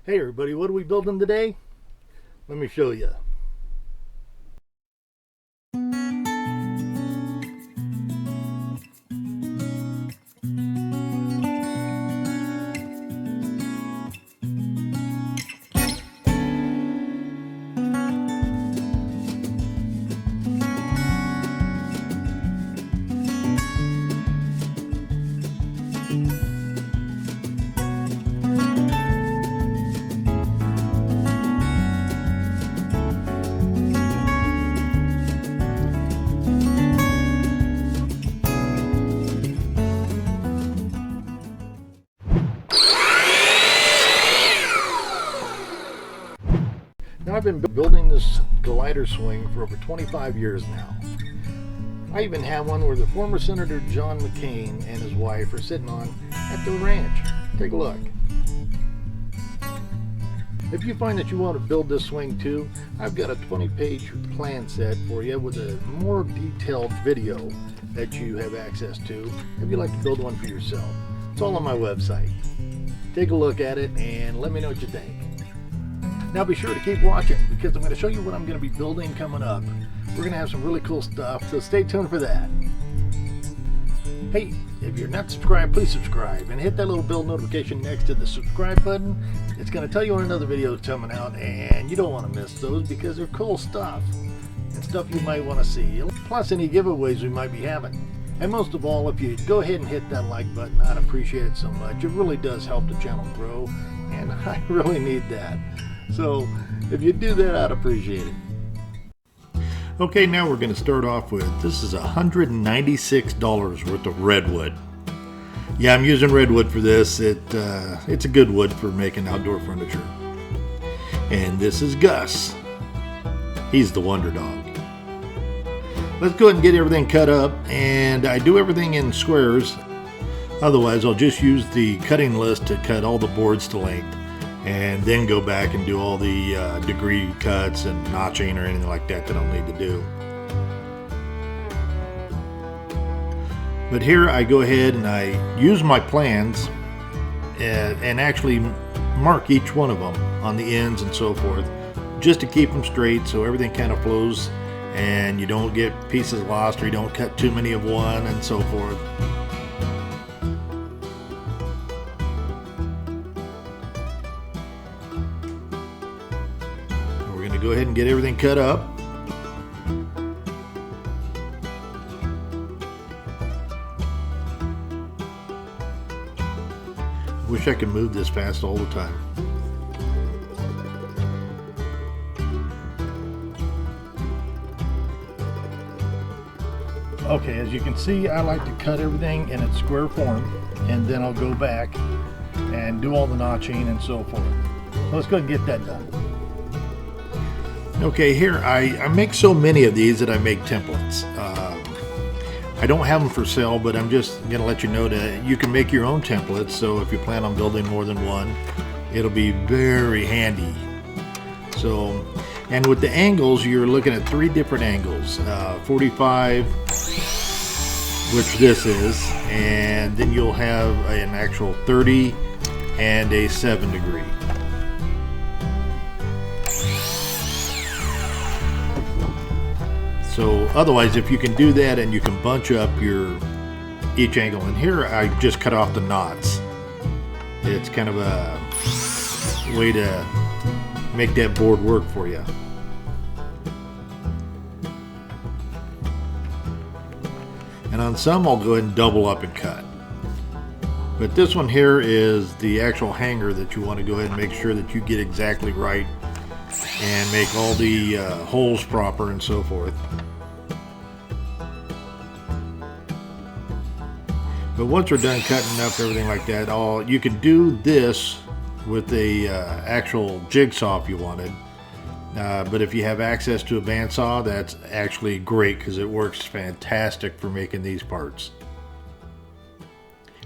Hey everybody, what are we building today? Let me show you. Now I've been building this glider swing for over 25 years now. I even have one where the former Senator John McCain and his wife are sitting on at the ranch. Take a look. If you find that you want to build this swing too, I've got a 20-page plan set for you with a more detailed video that you have access to if you'd like to build one for yourself. It's all on my website. Take a look at it and let me know what you think. Now be sure to keep watching because I'm going to show you what I'm going to be building coming up. We're going to have some really cool stuff, so stay tuned for that. Hey, if you're not subscribed, please subscribe and hit that little bell notification next to the subscribe button. It's going to tell you when another video is coming out, and you don't want to miss those because they're cool stuff and stuff you might want to see, plus any giveaways we might be having. And most of all, if you go ahead and hit that like button, I'd appreciate it so much. It really does help the channel grow, and I really need that. So if you do that, I'd appreciate it. Okay, now we're going to start off with, this is $196 worth of redwood. Yeah, I'm using redwood for this. It's a good wood for making outdoor furniture. And this is Gus. He's the wonder dog. Let's go ahead and get everything cut up, and I do everything in squares. Otherwise, I'll just use the cutting list to cut all the boards to length, and then go back and do all the degree cuts and notching or anything like that I'll need to do. But here I go ahead and I use my plans and actually mark each one of them on the ends and so forth, just to keep them straight so everything kind of flows and you don't get pieces lost or you don't cut too many of one and so forth. Go ahead and get everything cut up. Wish I could move this fast all the time. Okay, as you can see, I like to cut everything in its square form, and then I'll go back and do all the notching and so forth. So let's go ahead and get that done. Okay, here I make so many of these that I make templates. I don't have them for sale, but I'm just going to let you know that you can make your own templates. So if you plan on building more than one, it'll be very handy. So, and with the angles, you're looking at 3 different angles. 45, which this is, and then you'll have an actual 30 and a 7 degree. So otherwise, if you can do that and you can bunch up each angle, and here I just cut off the knots. It's kind of a way to make that board work for you. And on some I'll go ahead and double up and cut. But this one here is the actual hanger that you want to go ahead and make sure that you get exactly right and make all the holes proper and so forth. But once we're done cutting up everything like that, you can do this with a actual jigsaw if you wanted. But if you have access to a bandsaw, that's actually great because it works fantastic for making these parts.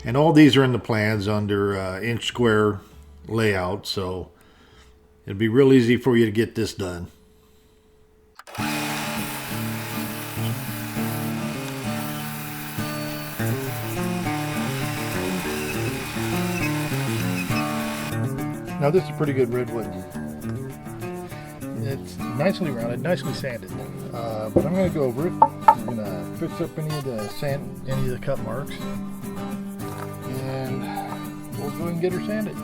And all these are in the plans under inch square layout, so it'd be real easy for you to get this done. Now this is pretty good redwood. It's nicely rounded, nicely sanded. But I'm going to go over it. I'm going to fix up any of the cut marks, and we'll go and get her sanded.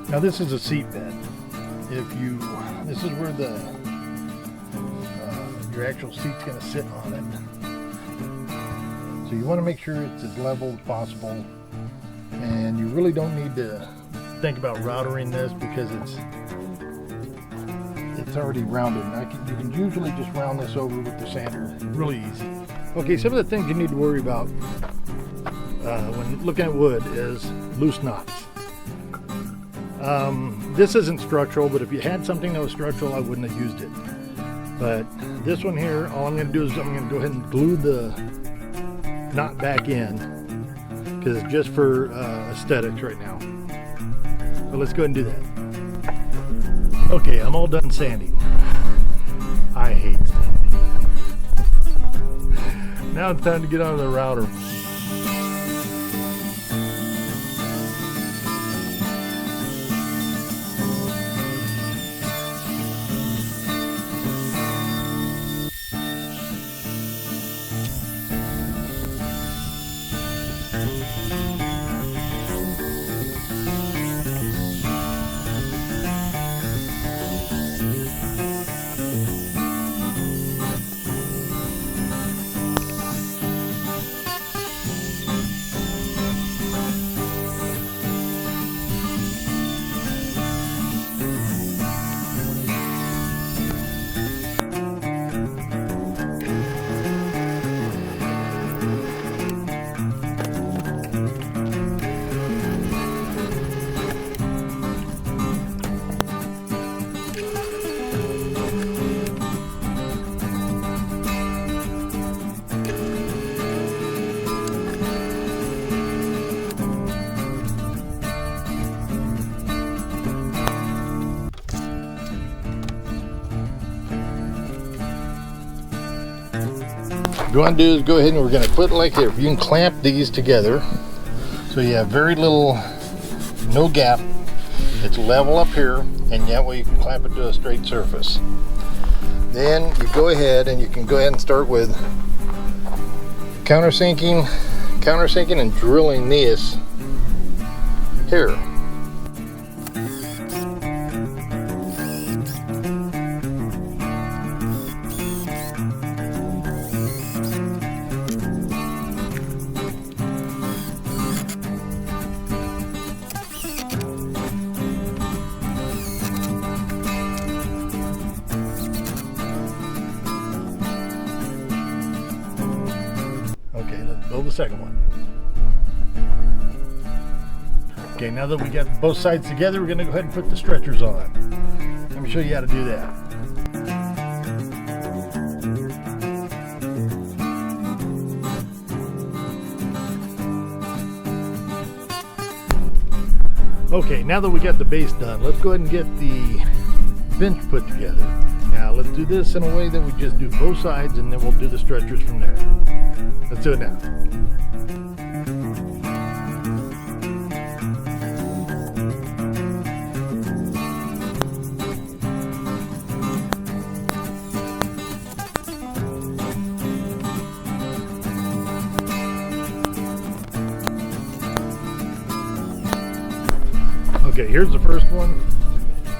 Now this is a seat bed. This is where your actual seat's going to sit on it. So you want to make sure it's as level as possible, and you really don't need to think about routering this because it's already rounded. You can usually just round this over with the sander, really easy. Okay, some of the things you need to worry about when looking at wood is loose knots. This isn't structural, but if you had something that was structural, I wouldn't have used it. But this one here, all I'm going to do is I'm going to go ahead and glue the knot back in because it's just for aesthetics right now. So let's go ahead and do that. Okay, I'm all done sanding. I hate sanding. Now it's time to get on the router. What you want to do is go ahead and we're going to put it like here. You can clamp these together so you have very little, no gap. It's level up here, and that way you can clamp it to a straight surface. Then you go ahead and you can go ahead and start with countersinking and drilling this here. The second one. Okay, now that we got both sides together, we're going to go ahead and put the stretchers on. Let me show you how to do that. Okay, now that we got the base done, let's go ahead and get the bench put together. Now let's do this in a way that we just do both sides, and then we'll do the stretchers from there. Let's do it now. Okay, here's the first one.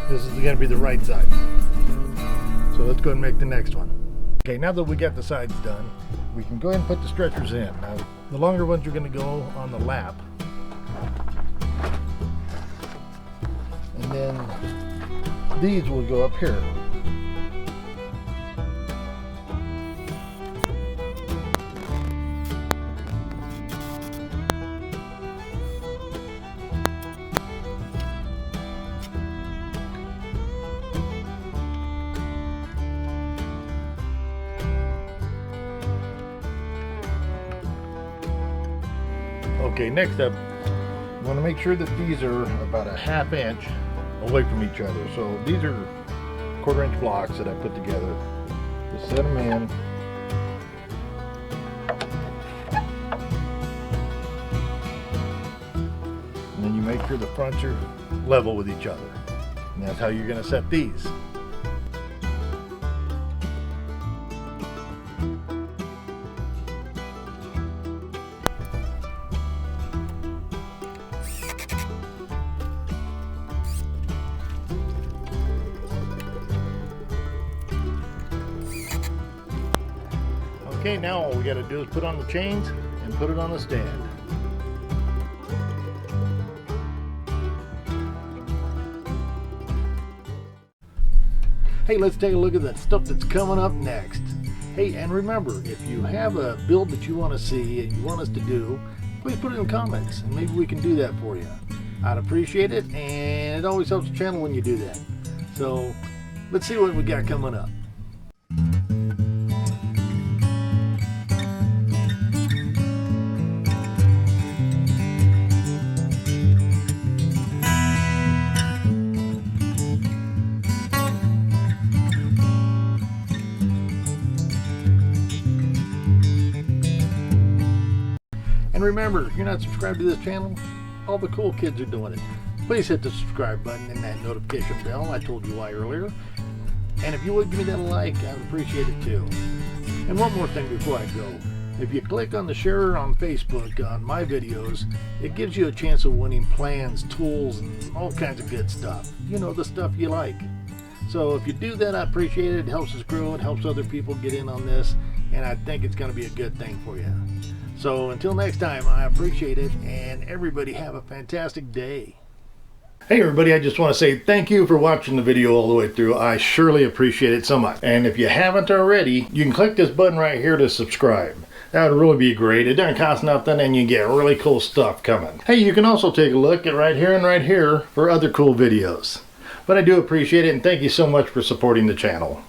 This is going to be the right side. So let's go ahead and make the next one. Okay, now that we got the sides done, we can go ahead and put the stretchers in. Now, the longer ones are going to go on the lap. And then these will go up here. Okay, next up, you want to make sure that these are about a 1/2 inch away from each other. So these are 1/4 inch blocks that I put together. Just set them in. And then you make sure the fronts are level with each other. And that's how you're going to set these. Okay, now all we got to do is put on the chains and put it on the stand. Hey, let's take a look at that stuff that's coming up next. Hey, and remember, if you have a build that you want to see and you want us to do, please put it in the comments and maybe we can do that for you. I'd appreciate it, and it always helps the channel when you do that. So let's see what we got coming up. And remember, if you're not subscribed to this channel, all the cool kids are doing it. Please hit the subscribe button and that notification bell. I told you why earlier. And if you would give me that like, I would appreciate it too. And one more thing before I go. If you click on the share on Facebook on my videos, it gives you a chance of winning plans, tools, and all kinds of good stuff. You know, the stuff you like. So if you do that, I appreciate it. It helps us grow. It helps other people get in on this. And I think it's going to be a good thing for you. So until next time, I appreciate it, and everybody have a fantastic day. Hey everybody, I just want to say thank you for watching the video all the way through. I surely appreciate it so much. And if you haven't already, you can click this button right here to subscribe. That would really be great. It doesn't cost nothing, and you get really cool stuff coming. Hey, you can also take a look at right here and right here for other cool videos. But I do appreciate it, and thank you so much for supporting the channel.